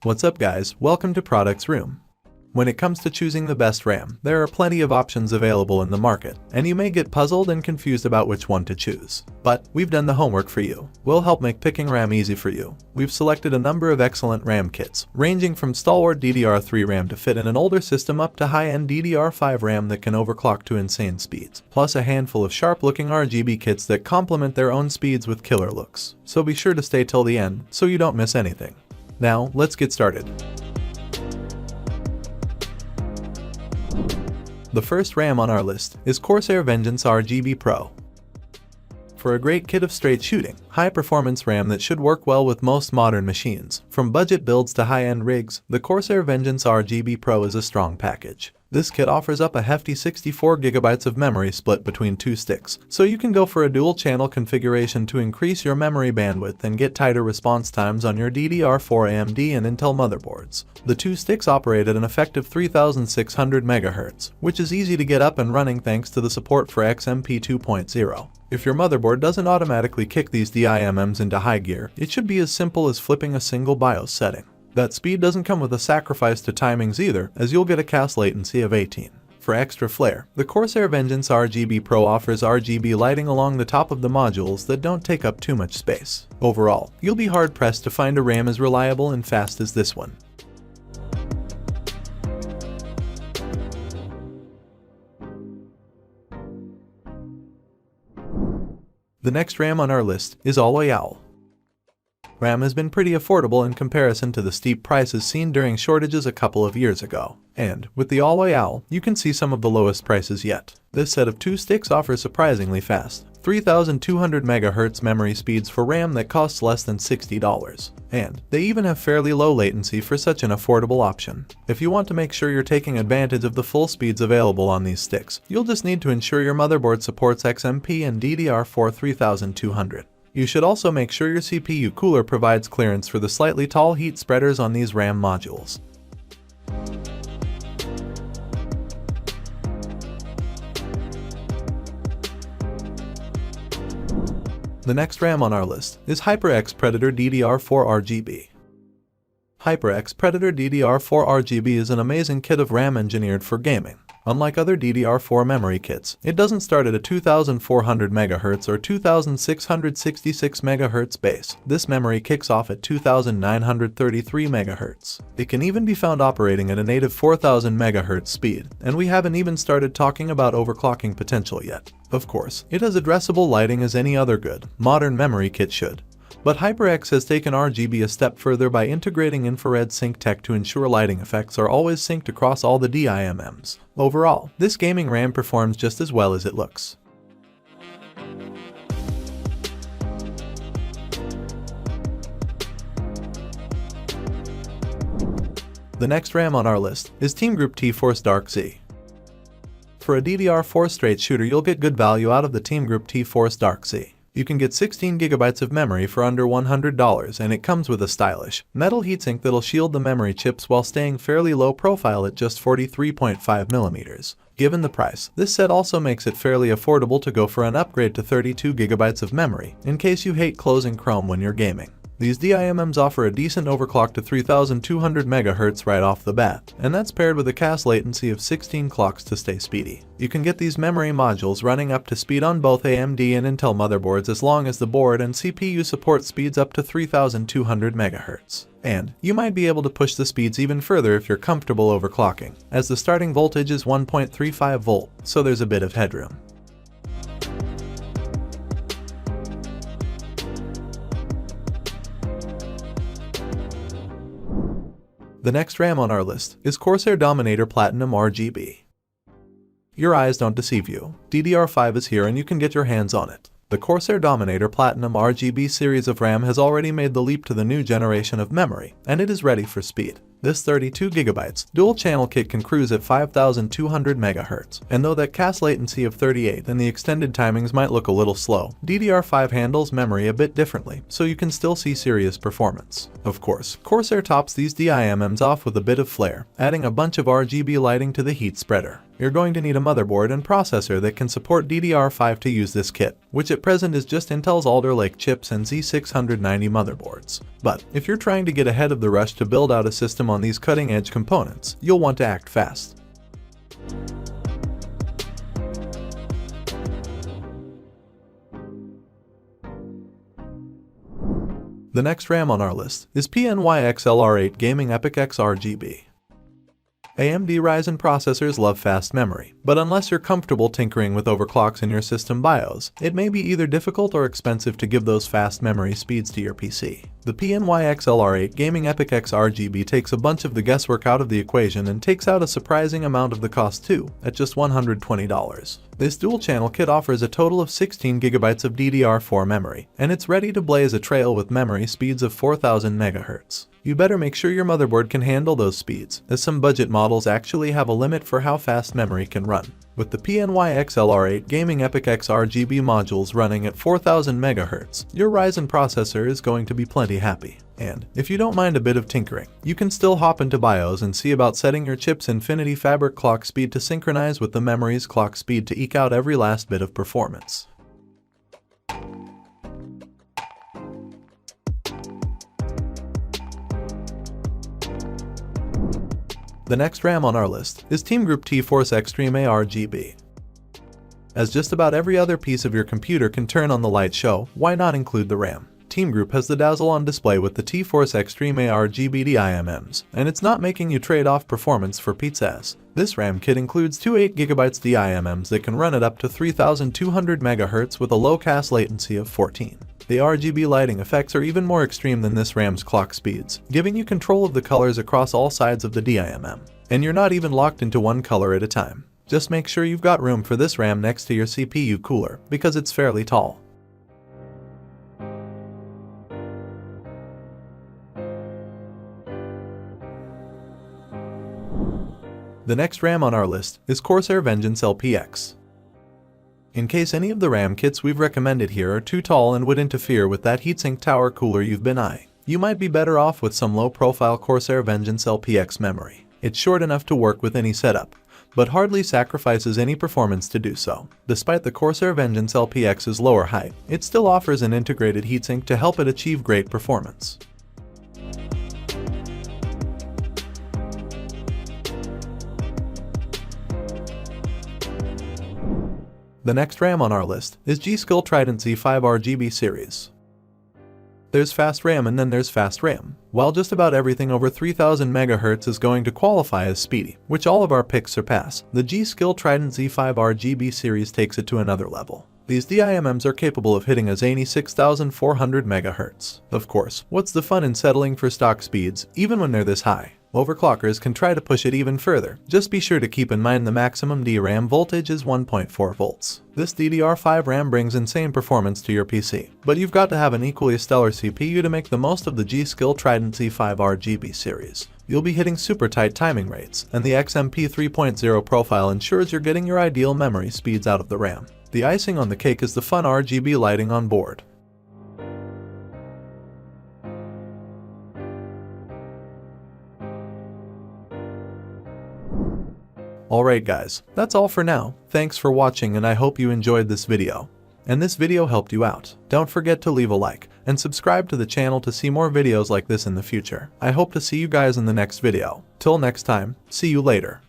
What's up guys, welcome to Products Room. When it comes to choosing the best RAM, there are plenty of options available in the market, and you may get puzzled and confused about which one to choose. But we've done the homework for you. We'll help make picking RAM easy for you. We've selected a number of excellent RAM kits, ranging from stalwart DDR3 RAM to fit in an older system up to high-end DDR5 RAM that can overclock to insane speeds, plus a handful of sharp-looking RGB kits that complement their own speeds with killer looks. So be sure to stay till the end so you don't miss anything. Now, let's get started. The first RAM on our list is Corsair Vengeance RGB Pro. For a great kit of straight shooting, high-performance RAM that should work well with most modern machines, from budget builds to high-end rigs, the Corsair Vengeance RGB Pro is a strong package. This kit offers up a hefty 64GB of memory split between two sticks, so you can go for a dual-channel configuration to increase your memory bandwidth and get tighter response times on your DDR4 AMD and Intel motherboards. The two sticks operate at an effective 3600 MHz, which is easy to get up and running thanks to the support for XMP 2.0. If your motherboard doesn't automatically kick these DIMMs into high gear, it should be as simple as flipping a single BIOS setting. That speed doesn't come with a sacrifice to timings either, as you'll get a CAS latency of 18. For extra flair, the Corsair Vengeance RGB Pro offers RGB lighting along the top of the modules that don't take up too much space. Overall, you'll be hard-pressed to find a RAM as reliable and fast as this one. The next RAM on our list is Alloy Owl. RAM has been pretty affordable in comparison to the steep prices seen during shortages a couple of years ago. And with the Alloy Owl, you can see some of the lowest prices yet. This set of two sticks offers surprisingly fast 3200 MHz memory speeds for RAM that costs less than $60. And they even have fairly low latency for such an affordable option. If you want to make sure you're taking advantage of the full speeds available on these sticks, you'll just need to ensure your motherboard supports XMP and DDR4 3200. You should also make sure your CPU cooler provides clearance for the slightly tall heat spreaders on these RAM modules. The next RAM on our list is HyperX Predator DDR4 RGB. HyperX Predator DDR4 RGB is an amazing kit of RAM engineered for gaming. Unlike other DDR4 memory kits, it doesn't start at a 2400 MHz or 2666 MHz base. This memory kicks off at 2933 MHz. It can even be found operating at a native 4000 MHz speed, and we haven't even started talking about overclocking potential yet. Of course, it has addressable lighting as any other good, modern memory kit should. But HyperX has taken RGB a step further by integrating infrared sync tech to ensure lighting effects are always synced across all the DIMMs. Overall, this gaming RAM performs just as well as it looks. The next RAM on our list is Team Group T-Force Dark Z. For a DDR4 straight shooter, you'll get good value out of the Team Group T-Force Dark Z. You can get 16GB of memory for under $100, and it comes with a stylish metal heatsink that'll shield the memory chips while staying fairly low profile at just 43.5mm. Given the price, this set also makes it fairly affordable to go for an upgrade to 32GB of memory, in case you hate closing Chrome when you're gaming. These DIMMs offer a decent overclock to 3200 MHz right off the bat, and that's paired with a CAS latency of 16 clocks to stay speedy. You can get these memory modules running up to speed on both AMD and Intel motherboards as long as the board and CPU support speeds up to 3200 MHz. And you might be able to push the speeds even further if you're comfortable overclocking, as the starting voltage is 1.35 volt, so there's a bit of headroom. The next RAM on our list is Corsair Dominator Platinum RGB. Your eyes don't deceive you. DDR5 is here and you can get your hands on it. The Corsair Dominator Platinum RGB series of RAM has already made the leap to the new generation of memory, and it is ready for speed. This 32GB dual-channel kit can cruise at 5200 MHz, and though that CAS latency of 38 and the extended timings might look a little slow, DDR5 handles memory a bit differently, so you can still see serious performance. Of course, Corsair tops these DIMMs off with a bit of flair, adding a bunch of RGB lighting to the heat spreader. you're going to need a motherboard and processor that can support DDR5 to use this kit, which at present is just Intel's Alder Lake chips and Z690 motherboards. But if you're trying to get ahead of the rush to build out a system on these cutting-edge components, you'll want to act fast. The next RAM on our list is PNY-XLR8 Gaming EPIC X RGB. AMD Ryzen processors love fast memory, but unless you're comfortable tinkering with overclocks in your system BIOS, it may be either difficult or expensive to give those fast memory speeds to your PC. The PNY-XLR8 Gaming EPIC X RGB takes a bunch of the guesswork out of the equation and takes out a surprising amount of the cost too, at just $120. This dual-channel kit offers a total of 16 GB of DDR4 memory, and it's ready to blaze a trail with memory speeds of 4000 MHz. You better make sure your motherboard can handle those speeds, as some budget models actually have a limit for how fast memory can run. With the PNY-XLR8 Gaming EPIC X RGB modules running at 4000 MHz, your Ryzen processor is going to be plenty happy. And if you don't mind a bit of tinkering, you can still hop into BIOS and see about setting your chip's Infinity Fabric clock speed to synchronize with the memory's clock speed to eke out every last bit of performance. The next RAM on our list is Team Group T-Force Extreme ARGB. As just about every other piece of your computer can turn on the light show, why not include the RAM? Team Group has the dazzle on display with the T-Force Extreme ARGB DIMMs, and it's not making you trade off performance for pizzazz. This RAM kit includes two 8GB DIMMs that can run at up to 3200 MHz with a low CAS latency of 14. The RGB lighting effects are even more extreme than this RAM's clock speeds, giving you control of the colors across all sides of the DIMM. And you're not even locked into one color at a time. Just make sure you've got room for this RAM next to your CPU cooler, because it's fairly tall. The next RAM on our list is Corsair Vengeance LPX. In case any of the RAM kits we've recommended here are too tall and would interfere with that heatsink tower cooler you've been eyeing, you might be better off with some low-profile Corsair Vengeance LPX memory. It's short enough to work with any setup, but hardly sacrifices any performance to do so. Despite the Corsair Vengeance LPX's lower height, it still offers an integrated heatsink to help it achieve great performance. The next RAM on our list is G-Skill Trident Z5 RGB series. There's fast RAM and then there's fast RAM. While just about everything over 3000 MHz is going to qualify as speedy, which all of our picks surpass, the G-Skill Trident Z5 RGB series takes it to another level. These DIMMs are capable of hitting a zany 6400 MHz. Of course, what's the fun in settling for stock speeds, even when they're this high? Overclockers can try to push it even further. Just be sure to keep in mind the maximum DRAM voltage is 1.4 volts. This DDR5 RAM brings insane performance to your PC, but you've got to have an equally stellar CPU to make the most of the G-Skill Trident Z5 RGB series. You'll be hitting super tight timing rates, and the XMP 3.0 profile ensures you're getting your ideal memory speeds out of the RAM. The icing on the cake is the fun RGB lighting on board. Alright guys, that's all for now. Thanks for watching and I hope you enjoyed this video. And this video helped you out. Don't forget to leave a like and subscribe to the channel to see more videos like this in the future. I hope to see you guys in the next video. Till next time, see you later.